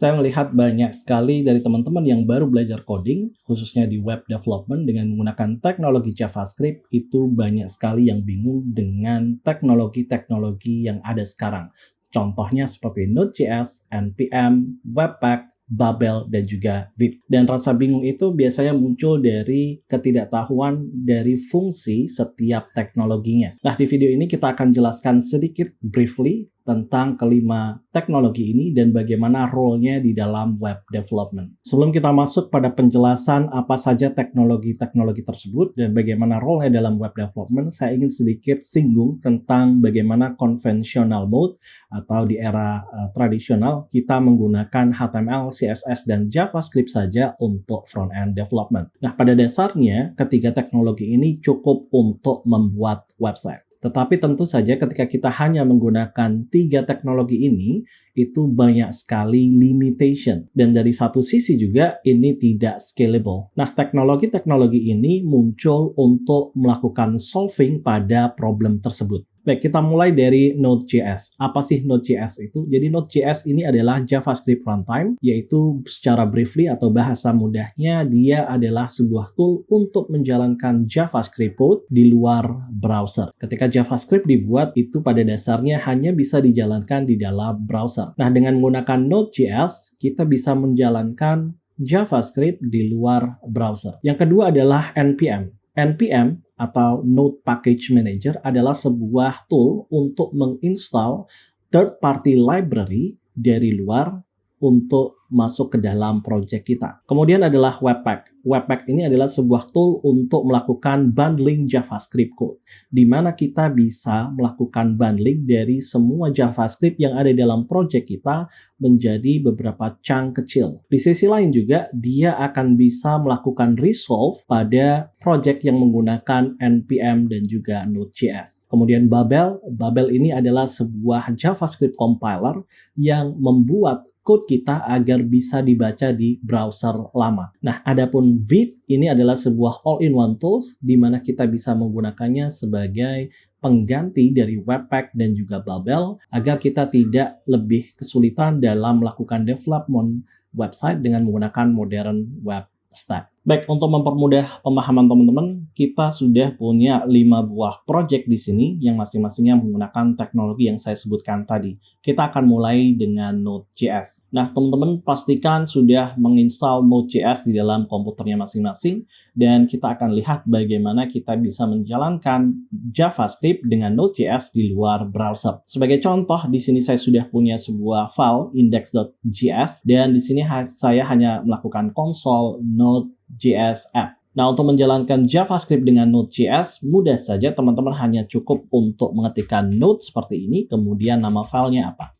Saya melihat banyak sekali dari teman-teman yang baru belajar coding, khususnya di web development dengan menggunakan teknologi JavaScript, itu banyak sekali yang bingung dengan teknologi-teknologi yang ada sekarang. Contohnya seperti Node.js, NPM, Webpack, Babel, dan juga Vite. Dan rasa bingung itu biasanya muncul dari ketidaktahuan dari fungsi setiap teknologinya. Nah, di video ini kita akan jelaskan sedikit briefly tentang kelima teknologi ini dan bagaimana role-nya di dalam web development. Sebelum kita masuk pada penjelasan apa saja teknologi-teknologi tersebut dan bagaimana role-nya dalam web development, saya ingin sedikit singgung tentang bagaimana conventional mode atau di era tradisional kita menggunakan HTML, CSS, dan JavaScript saja untuk front-end development. Nah, pada dasarnya ketiga teknologi ini cukup untuk membuat website. Tetapi tentu saja ketika kita hanya menggunakan tiga teknologi ini, itu banyak sekali limitation. Dan dari satu sisi juga ini tidak scalable. Nah, teknologi-teknologi ini muncul untuk melakukan solving pada problem tersebut. Baik, kita mulai dari Node.js. Apa sih Node.js itu? Jadi Node.js ini adalah JavaScript runtime, yaitu secara briefly atau bahasa mudahnya, dia adalah sebuah tool untuk menjalankan JavaScript code di luar browser. Ketika JavaScript dibuat, itu pada dasarnya hanya bisa dijalankan di dalam browser. Nah, dengan menggunakan Node.js, kita bisa menjalankan JavaScript di luar browser. Yang kedua adalah NPM. NPM atau Node Package Manager adalah sebuah tool untuk menginstal third-party library dari luar untuk masuk ke dalam project kita. Kemudian adalah Webpack. Webpack ini adalah sebuah tool untuk melakukan bundling JavaScript code, di mana kita bisa melakukan bundling dari semua JavaScript yang ada dalam project kita menjadi beberapa chunk kecil. Di sisi lain juga, dia akan bisa melakukan resolve pada project yang menggunakan NPM dan juga Node.js. Kemudian Babel. Babel ini adalah sebuah JavaScript compiler yang membuat code kita agar bisa dibaca di browser lama. Nah, adapun Vite ini adalah sebuah all-in-one tools di mana kita bisa menggunakannya sebagai pengganti dari Webpack dan juga Babel agar kita tidak lebih kesulitan dalam melakukan development website dengan menggunakan modern web stack. Baik, untuk mempermudah pemahaman teman-teman, kita sudah punya 5 buah project di sini yang masing-masingnya menggunakan teknologi yang saya sebutkan tadi. Kita akan mulai dengan Node.js. Nah, teman-teman pastikan sudah menginstal Node.js di dalam komputernya masing-masing dan kita akan lihat bagaimana kita bisa menjalankan JavaScript dengan Node.js di luar browser. Sebagai contoh, di sini saya sudah punya sebuah file index.js dan di sini saya hanya melakukan console Node.js app. Nah, untuk menjalankan JavaScript dengan Node.js, mudah saja teman-teman hanya cukup untuk mengetikkan Node seperti ini, kemudian nama filenya apa.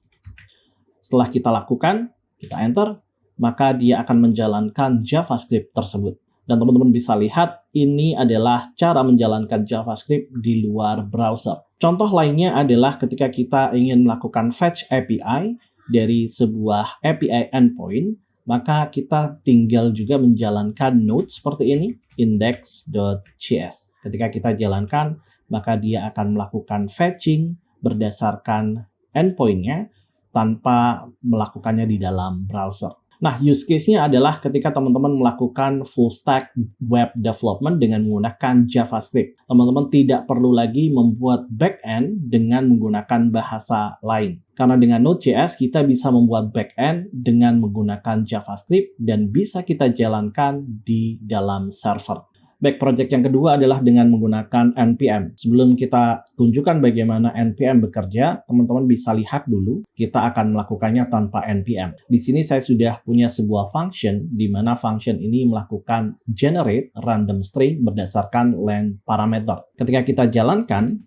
Setelah kita lakukan, kita enter, maka dia akan menjalankan JavaScript tersebut. Dan teman-teman bisa lihat, ini adalah cara menjalankan JavaScript di luar browser. Contoh lainnya adalah ketika kita ingin melakukan fetch API dari sebuah API endpoint, maka kita tinggal juga menjalankan Node seperti ini, index.js. Ketika kita jalankan, maka dia akan melakukan fetching berdasarkan endpoint-nya tanpa melakukannya di dalam browser. Nah, use case-nya adalah ketika teman-teman melakukan full stack web development dengan menggunakan JavaScript. Teman-teman tidak perlu lagi membuat back-end dengan menggunakan bahasa lain. Karena dengan Node.js kita bisa membuat back-end dengan menggunakan JavaScript dan bisa kita jalankan di dalam server. Baik, project yang kedua adalah dengan menggunakan NPM. Sebelum kita tunjukkan bagaimana NPM bekerja, teman-teman bisa lihat dulu kita akan melakukannya tanpa NPM. Di sini saya sudah punya sebuah function di mana function ini melakukan generate random string berdasarkan length parameter. Ketika kita jalankan,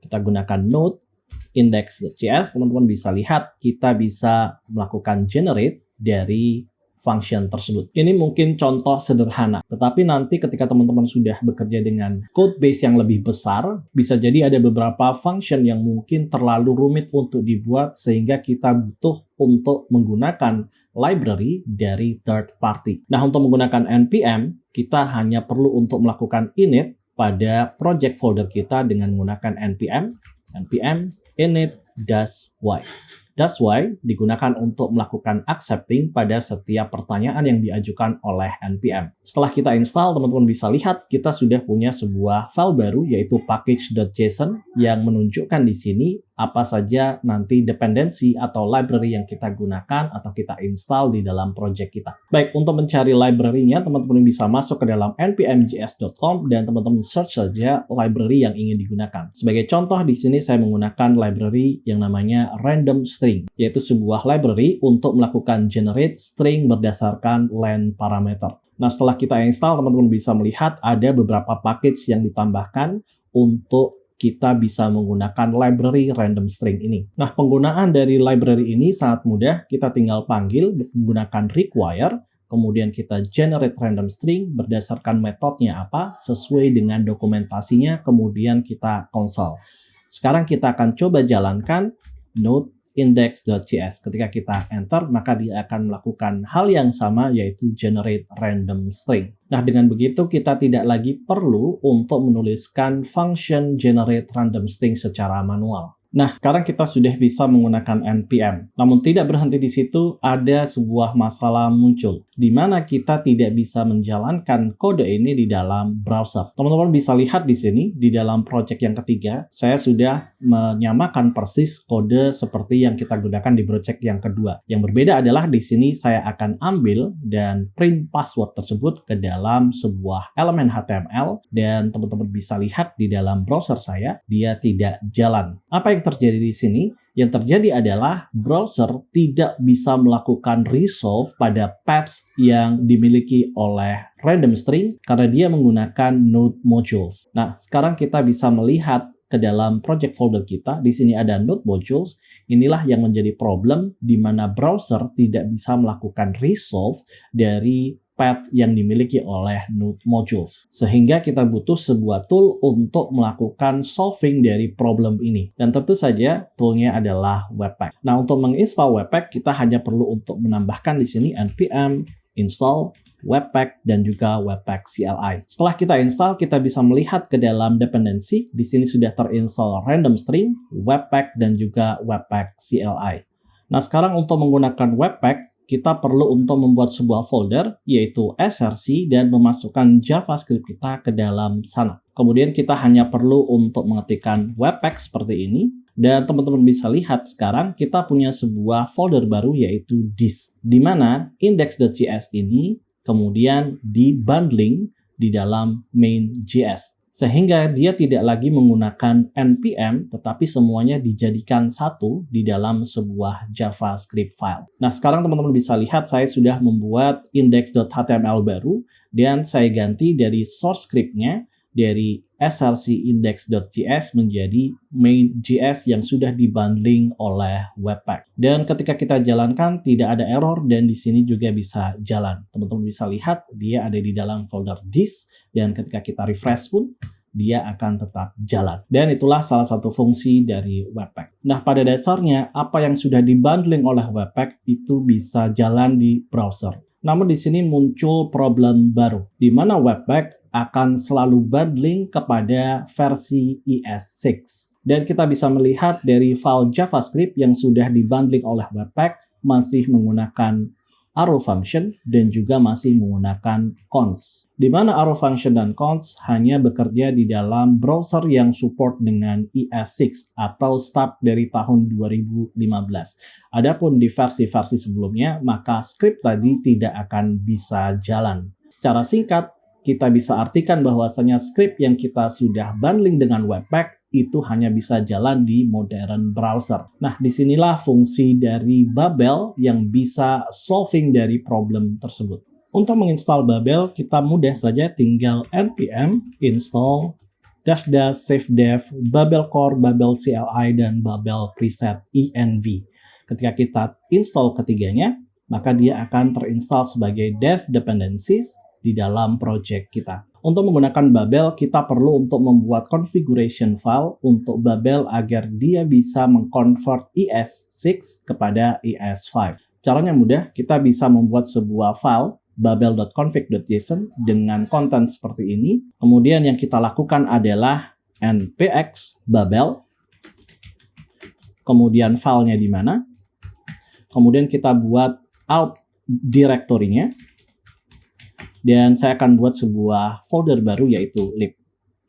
kita gunakan node index.js, teman-teman bisa lihat kita bisa melakukan generate dari function tersebut. Ini mungkin contoh sederhana, tetapi nanti ketika teman-teman sudah bekerja dengan code base yang lebih besar, bisa jadi ada beberapa function yang mungkin terlalu rumit untuk dibuat sehingga kita butuh untuk menggunakan library dari third party. Nah, untuk menggunakan NPM, kita hanya perlu untuk melakukan init pada project folder kita dengan menggunakan npm init-y. That's why digunakan untuk melakukan accepting pada setiap pertanyaan yang diajukan oleh NPM. Setelah kita install, teman-teman bisa lihat kita sudah punya sebuah file baru yaitu package.json yang menunjukkan di sini apa saja nanti dependensi atau library yang kita gunakan atau kita install di dalam project kita. Baik, untuk mencari library-nya, teman-teman bisa masuk ke dalam npmjs.com dan teman-teman search saja library yang ingin digunakan. Sebagai contoh, di sini saya menggunakan library yang namanya random string, yaitu sebuah library untuk melakukan generate string berdasarkan len parameter. Nah, setelah kita install, teman-teman bisa melihat ada beberapa package yang ditambahkan untuk kita bisa menggunakan library random string ini. Nah, penggunaan dari library ini sangat mudah. Kita tinggal panggil menggunakan require, kemudian kita generate random string berdasarkan metodenya apa, sesuai dengan dokumentasinya, kemudian kita console. Sekarang kita akan coba jalankan node index.js. Ketika kita enter, maka dia akan melakukan hal yang sama, yaitu generate random string. Nah, dengan begitu kita tidak lagi perlu untuk menuliskan function generate random string secara manual. Nah, sekarang kita sudah bisa menggunakan NPM. Namun tidak berhenti di situ, ada sebuah masalah muncul, di mana kita tidak bisa menjalankan kode ini di dalam browser. Teman-teman bisa lihat di sini, di dalam project yang ketiga, saya sudah menyamakan persis kode seperti yang kita gunakan di project yang kedua. Yang berbeda adalah di sini saya akan ambil dan print password tersebut ke dalam sebuah elemen HTML, dan teman-teman bisa lihat di dalam browser saya, dia tidak jalan. Apa yang terjadi di sini? Yang terjadi adalah browser tidak bisa melakukan resolve pada path yang dimiliki oleh random string karena dia menggunakan node modules. Nah, sekarang kita bisa melihat ke dalam project folder kita. Di sini ada node modules. Inilah yang menjadi problem di mana browser tidak bisa melakukan resolve dari path yang dimiliki oleh node modules. Sehingga kita butuh sebuah tool untuk melakukan solving dari problem ini. Dan tentu saja toolnya adalah Webpack. Nah, untuk menginstal Webpack, kita hanya perlu untuk menambahkan di sini npm install Webpack dan juga Webpack CLI. Setelah kita install, kita bisa melihat ke dalam dependensi. Di sini sudah terinstall random string, Webpack, dan juga Webpack CLI. Nah, sekarang untuk menggunakan Webpack, kita perlu untuk membuat sebuah folder, yaitu src, dan memasukkan JavaScript kita ke dalam sana. Kemudian kita hanya perlu untuk mengetikkan Webpack seperti ini, dan teman-teman bisa lihat sekarang kita punya sebuah folder baru, yaitu this, di mana index.js ini kemudian dibundling di dalam main.js. Sehingga dia tidak lagi menggunakan npm, tetapi semuanya dijadikan satu di dalam sebuah JavaScript file. Nah, sekarang teman-teman bisa lihat saya sudah membuat index.html baru, dan saya ganti dari source script-nya dari src index.js menjadi main.js yang sudah dibundling oleh Webpack. Dan ketika kita jalankan tidak ada error, dan di sini juga bisa jalan. Teman-teman bisa lihat dia ada di dalam folder this, dan ketika kita refresh pun dia akan tetap jalan. Dan itulah salah satu fungsi dari Webpack. Nah, pada dasarnya apa yang sudah dibundling oleh Webpack itu bisa jalan di browser. Namun di sini muncul problem baru, di mana Webpack akan selalu bundling kepada versi ES6. Dan kita bisa melihat dari file JavaScript yang sudah dibundling oleh Webpack masih menggunakan arrow function dan juga masih menggunakan cons. Di mana arrow function dan cons hanya bekerja di dalam browser yang support dengan ES6 atau start dari tahun 2015. Adapun di versi-versi sebelumnya, maka script tadi tidak akan bisa jalan. Secara singkat, kita bisa artikan bahwasanya script yang kita sudah bundling dengan Webpack itu hanya bisa jalan di modern browser. Nah, disinilah fungsi dari Babel yang bisa solving dari problem tersebut. Untuk menginstal Babel, kita mudah saja tinggal npm install --savedev Babel core, Babel CLI, dan Babel preset env. Ketika kita install ketiganya, maka dia akan terinstall sebagai dev dependencies di dalam project kita. Untuk menggunakan Babel, kita perlu untuk membuat configuration file untuk Babel agar dia bisa mengconvert ES6 kepada ES5. Caranya mudah, kita bisa membuat sebuah file babel.config.json dengan konten seperti ini. Kemudian yang kita lakukan adalah npx babel. Kemudian filenya di mana? kemudian kita buat out directory-nya, dan saya akan buat sebuah folder baru yaitu lib.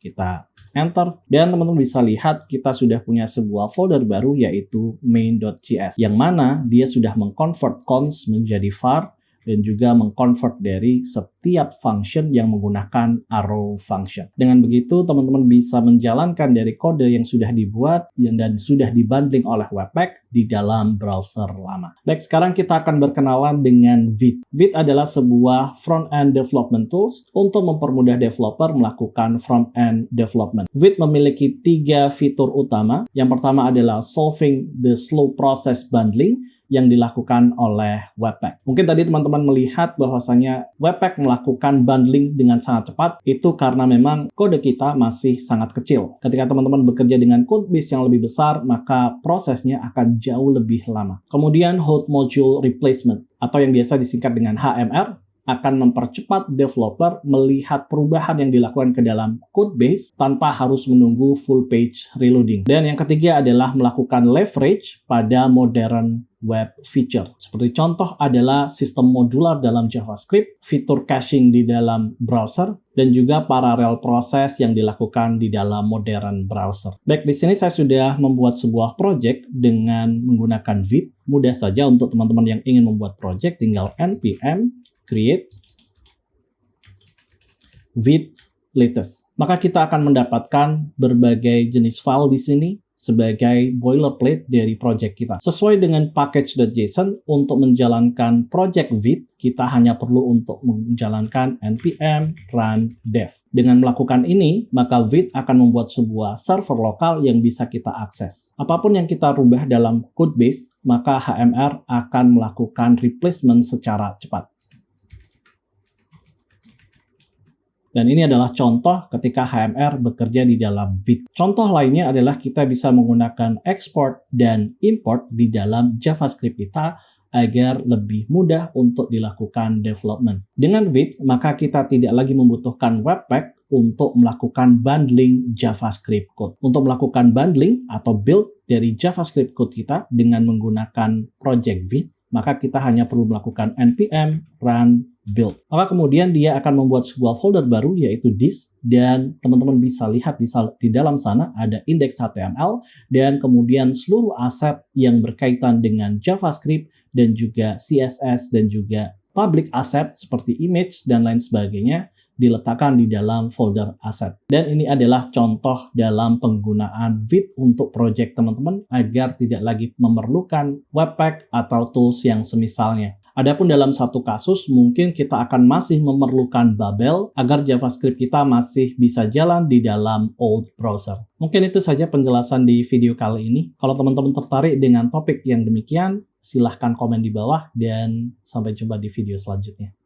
Kita enter, dan teman-teman bisa lihat kita sudah punya sebuah folder baru yaitu main.js, yang mana dia sudah mengconvert const menjadi var dan juga mengconvert dari setiap function yang menggunakan arrow function. Dengan begitu, teman-teman bisa menjalankan dari kode yang sudah dibuat dan sudah dibundling oleh Webpack di dalam browser lama. Baik, sekarang kita akan berkenalan dengan Vite. Vite adalah sebuah front-end development tools untuk mempermudah developer melakukan front-end development. Vite memiliki 3 fitur utama. Yang pertama adalah solving the slow process bundling yang dilakukan oleh Webpack. Mungkin tadi teman-teman melihat bahwasanya Webpack melakukan bundling dengan sangat cepat, itu karena memang kode kita masih sangat kecil. Ketika teman-teman bekerja dengan code base yang lebih besar, maka prosesnya akan jauh lebih lama. Kemudian Hot Module Replacement, atau yang biasa disingkat dengan HMR, akan mempercepat developer melihat perubahan yang dilakukan ke dalam code base tanpa harus menunggu full page reloading. Dan yang ketiga adalah melakukan leverage pada modern web feature. Seperti contoh adalah sistem modular dalam JavaScript, fitur caching di dalam browser, dan juga parallel proses yang dilakukan di dalam modern browser. Baik, di sini saya sudah membuat sebuah project dengan menggunakan Vite. Mudah saja untuk teman-teman yang ingin membuat project, tinggal npm create Vite latest. Maka kita akan mendapatkan berbagai jenis file di sini sebagai boilerplate dari project kita. Sesuai dengan package.json, untuk menjalankan project Vite, kita hanya perlu untuk menjalankan npm run dev. Dengan melakukan ini, maka Vite akan membuat sebuah server lokal yang bisa kita akses. Apapun yang kita rubah dalam code base, maka HMR akan melakukan replacement secara cepat. Dan ini adalah contoh ketika HMR bekerja di dalam Vite. Contoh lainnya adalah kita bisa menggunakan export dan import di dalam JavaScript kita agar lebih mudah untuk dilakukan development. Dengan Vite, maka kita tidak lagi membutuhkan Webpack untuk melakukan bundling JavaScript code. Untuk melakukan bundling atau build dari JavaScript code kita dengan menggunakan project Vite, maka kita hanya perlu melakukan npm run build. Maka kemudian dia akan membuat sebuah folder baru yaitu this, dan teman-teman bisa lihat di dalam sana ada index.html dan kemudian seluruh aset yang berkaitan dengan JavaScript dan juga CSS dan juga public asset seperti image dan lain sebagainya diletakkan di dalam folder aset. Dan ini adalah contoh dalam penggunaan Vite untuk project teman-teman agar tidak lagi memerlukan Webpack atau tools yang semisalnya. Adapun dalam satu kasus, mungkin kita akan masih memerlukan Babel agar JavaScript kita masih bisa jalan di dalam old browser. Mungkin itu saja penjelasan di video kali ini. Kalau teman-teman tertarik dengan topik yang demikian, silahkan komen di bawah dan sampai jumpa di video selanjutnya.